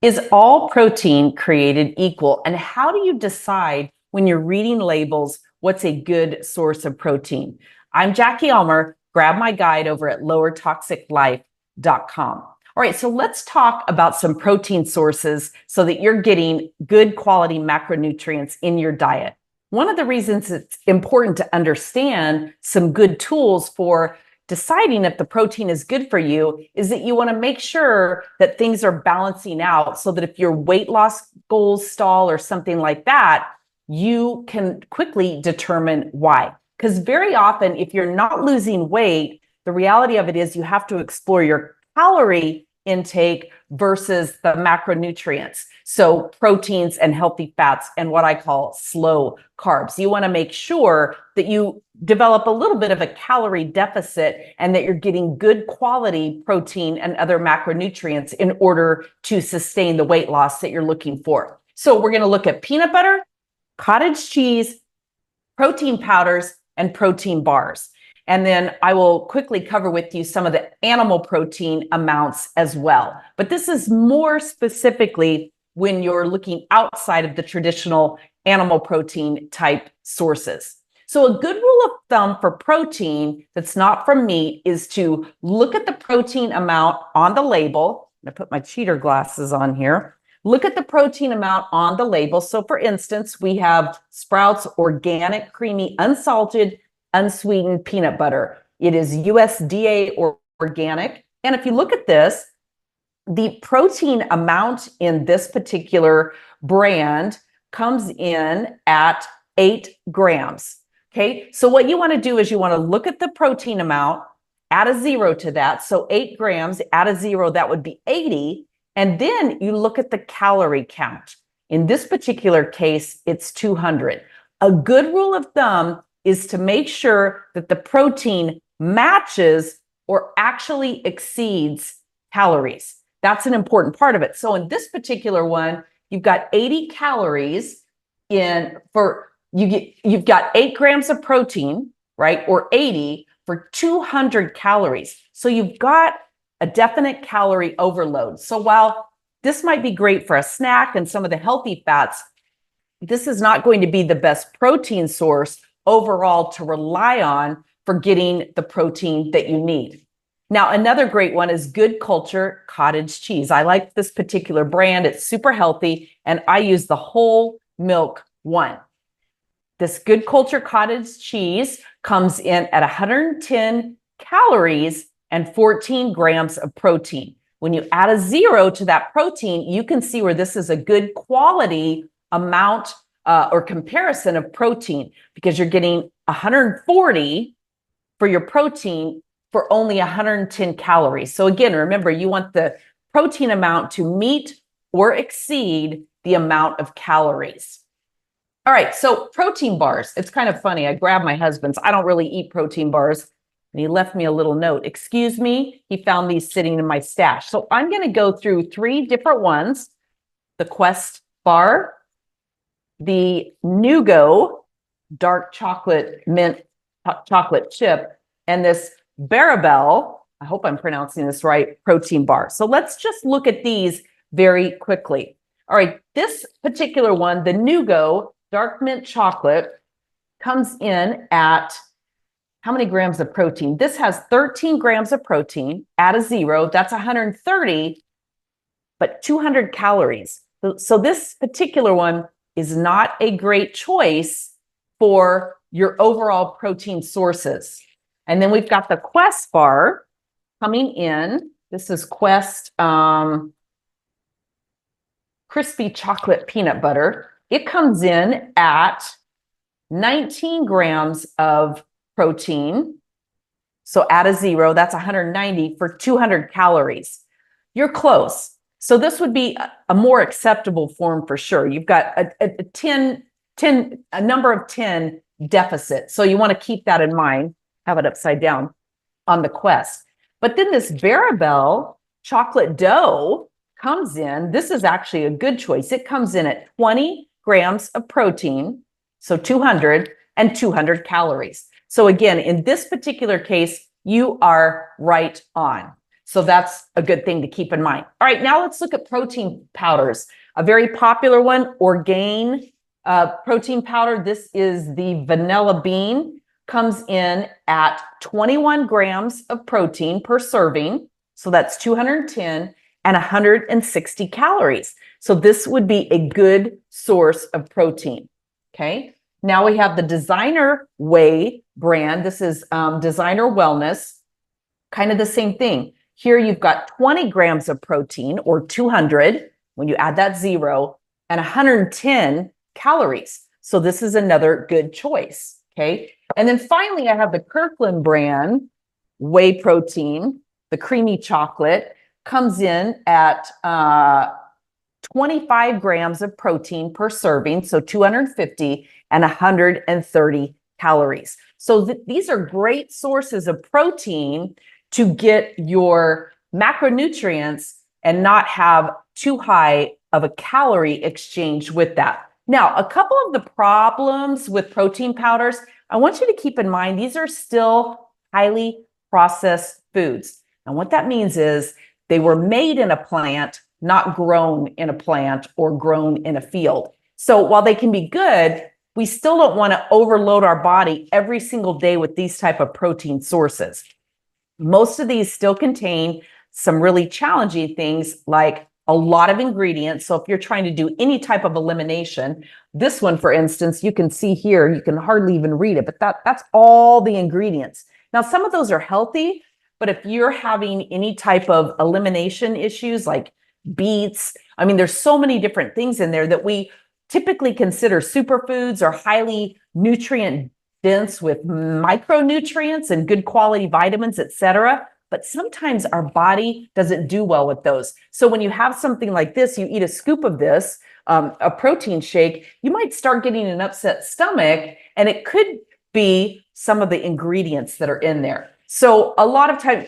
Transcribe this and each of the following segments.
Is all protein created equal? And how do you decide when you're reading labels what's a good source of protein? I'm Jackie Elmer. Grab my guide over at lowertoxiclife.com. All right, so let's talk about some protein sources so that you're getting good quality macronutrients in your diet. One of the reasons it's important to understand some good tools for deciding if the protein is good for you is that you want to make sure that things are balancing out so that if your weight loss goals stall or something like that, you can quickly determine why. Because very often, if you're not losing weight, the reality of it is you have to explore your calorie intake versus the macronutrients. So proteins and healthy fats and what I call slow carbs. You want to make sure that you develop a little bit of a calorie deficit and that you're getting good quality protein and other macronutrients in order to sustain the weight loss that you're looking for. So we're going to look at peanut butter, cottage cheese, protein powders, and protein bars. And then I will quickly cover with you some of the animal protein amounts as well. But this is more specifically when you're looking outside of the traditional animal protein type sources. So a good rule of thumb for protein that's not from meat is to look at the protein amount on the label. I'm going to put my cheater glasses on here. Look at the protein amount on the label. So for instance, we have Sprouts organic, creamy, unsalted, unsweetened peanut butter. It is USDA or organic. And if you look at this, the protein amount in this particular brand comes in at 8 grams. Okay, so what you want to do is you want to look at the protein amount, add a 0 to that. So 8 grams, add a 0, that would be 80. And then you look at the calorie count. In this particular case, it's 200. A good rule of thumb is to make sure that the protein matches or actually exceeds calories. That's an important part of it. So in this particular one, you've got 80 calories you've got 8 grams of protein, right? Or 80 for 200 calories. So you've got a definite calorie overload. So while this might be great for a snack and some of the healthy fats, this is not going to be the best protein source overall to rely on for getting the protein that you need. Now, another great one is Good Culture cottage cheese. I like this particular brand. It's super healthy, and I use the whole milk one. This Good Culture cottage cheese comes in at 110 calories and 14 grams of protein. When you add a 0 to that protein, you can see where this is a good quality amount or comparison of protein, because you're getting 140 for your protein for only 110 calories. So again, remember, you want the protein amount to meet or exceed the amount of calories. All right, so protein bars. It's kind of funny. I grabbed my husband's. I don't really eat protein bars. And he left me a little note. Excuse me, he found these sitting in my stash. So I'm going to go through 3 different ones. The Quest bar, the Nugo dark chocolate mint chocolate chip, and this Barabel, I hope I'm pronouncing this right, protein bar. So let's just look at these very quickly. All right, this particular one, the Nugo dark mint chocolate, comes in at how many grams of protein? This has 13 grams of protein. Add a 0, that's 130, but 200 calories. So this particular one is not a great choice for your overall protein sources. And then we've got the Quest bar coming in. This is Quest crispy chocolate peanut butter. It comes in at 19 grams of protein. So add a 0, that's 190 for 200 calories. You're close. So this would be a more acceptable form for sure. You've got a number of 10 deficit. So you want to keep that in mind, have it upside down on the Quest. But then this Barabel chocolate dough comes in. This is actually a good choice. It comes in at 20 grams of protein, so 200, and 200 calories. So again, in this particular case, you are right on. So that's a good thing to keep in mind. All right, now let's look at protein powders. A very popular one, Orgain protein powder. This is the vanilla bean. Comes in at 21 grams of protein per serving. So that's 210 and 160 calories. So this would be a good source of protein. Okay. Now we have the Designer Whey brand. This is Designer Wellness. Kind of the same thing. Here you've got 20 grams of protein, or 200 when you add that zero, and 110 calories. So this is another good choice. Okay. And then finally, I have the Kirkland brand whey protein. The creamy chocolate comes in at 25 grams of protein per serving, so 250 and 130 calories. So these are great sources of protein to get your macronutrients and not have too high of a calorie exchange with that. Now, a couple of the problems with protein powders, I want you to keep in mind, these are still highly processed foods. And what that means is they were made in a plant, not grown in a plant or grown in a field. So while they can be good, we still don't want to overload our body every single day with these type of protein sources. Most of these still contain some really challenging things like a lot of ingredients. So if you're trying to do any type of elimination, this one, for instance, you can see here, you can hardly even read it, but that's all the ingredients. Now, some of those are healthy, but if you're having any type of elimination issues like beets, I mean, there's so many different things in there that we typically consider superfoods or highly nutrient dense with micronutrients and good quality vitamins, etc. But sometimes our body doesn't do well with those. So when you have something like this, you eat a scoop of this, a protein shake, you might start getting an upset stomach, and it could be some of the ingredients that are in there. So a lot of times,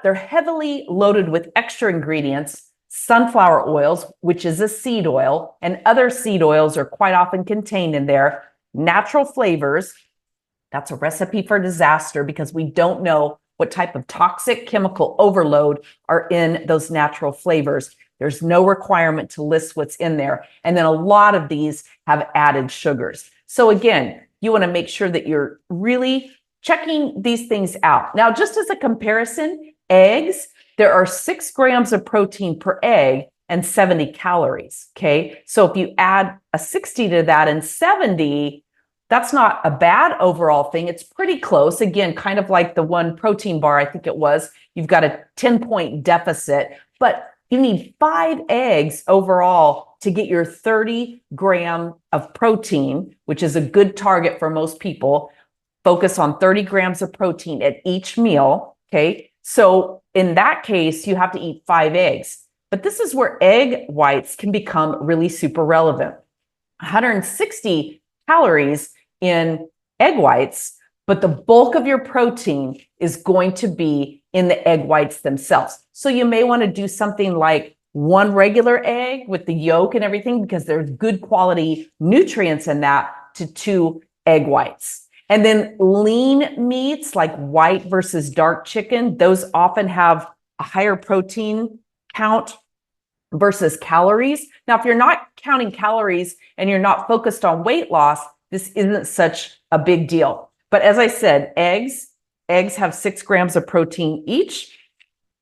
they're heavily loaded with extra ingredients, sunflower oils, which is a seed oil, and other seed oils are quite often contained in there. Natural flavors, that's a recipe for disaster because we don't know what type of toxic chemical overload are in those natural flavors. There's no requirement to list what's in there. And then a lot of these have added sugars. So again, you want to make sure that you're really checking these things out. Now, just as a comparison, eggs, there are 6 grams of protein per egg and 70 calories. Okay. So if you add a 60 to that and 70, that's not a bad overall thing. It's pretty close. Again, kind of like the one protein bar, I think it was, you've got a 10-point deficit, but you need 5 eggs overall to get your 30 gram of protein, which is a good target for most people. Focus on 30 grams of protein at each meal. Okay. So in that case, you have to eat 5 eggs. But this is where egg whites can become really super relevant. 160 calories in egg whites, but the bulk of your protein is going to be in the egg whites themselves. So you may want to do something like 1 regular egg with the yolk and everything, because there's good quality nutrients in that, to 2 egg whites. And then lean meats like white versus dark chicken, those often have a higher protein count versus calories. Now, if you're not counting calories and you're not focused on weight loss, this isn't such a big deal. But as I said, eggs have 6 grams of protein each.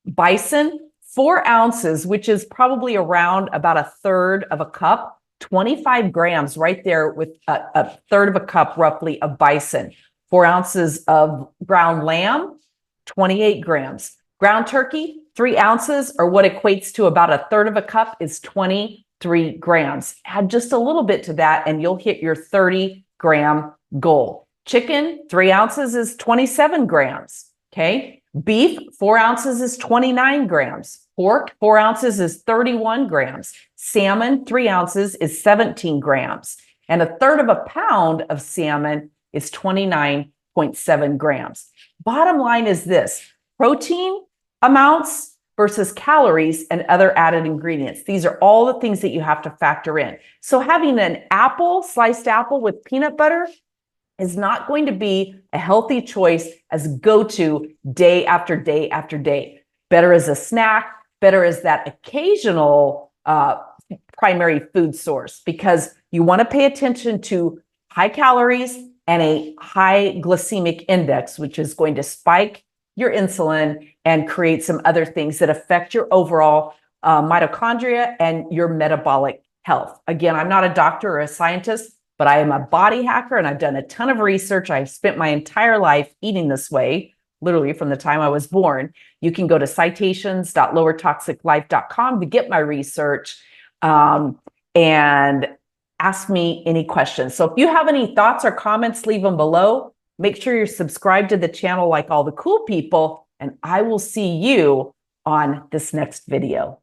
Bison, 4 ounces, which is probably around about a third of a cup, 25 grams right there with a third of a cup roughly of bison. 4 ounces of ground lamb, 28 grams. Ground turkey, 3 ounces, or what equates to about a third of a cup, is 23 grams. Add just a little bit to that and you'll hit your 30 gram goal. Chicken, 3 ounces is 27 grams. Okay. Beef, 4 ounces is 29 grams. Pork, 4 ounces is 31 grams. Salmon, 3 ounces is 17 grams. And a third of a pound of salmon is 29.7 grams. Bottom line is this: protein amounts versus calories and other added ingredients. These are all the things that you have to factor in. So having an apple, sliced apple with peanut butter, is not going to be a healthy choice as go-to day after day after day. better as a snack, better as that occasional primary food source, because you want to pay attention to high calories and a high glycemic index, which is going to spike your insulin and create some other things that affect your overall mitochondria and your metabolic health. Again, I'm not a doctor or a scientist, but I am a body hacker and I've done a ton of research. I've spent my entire life eating this way, literally from the time I was born. You can go to citations.lowertoxiclife.com to get my research and ask me any questions. So if you have any thoughts or comments, leave them below. Make sure you're subscribed to the channel like all the cool people, and I will see you on this next video.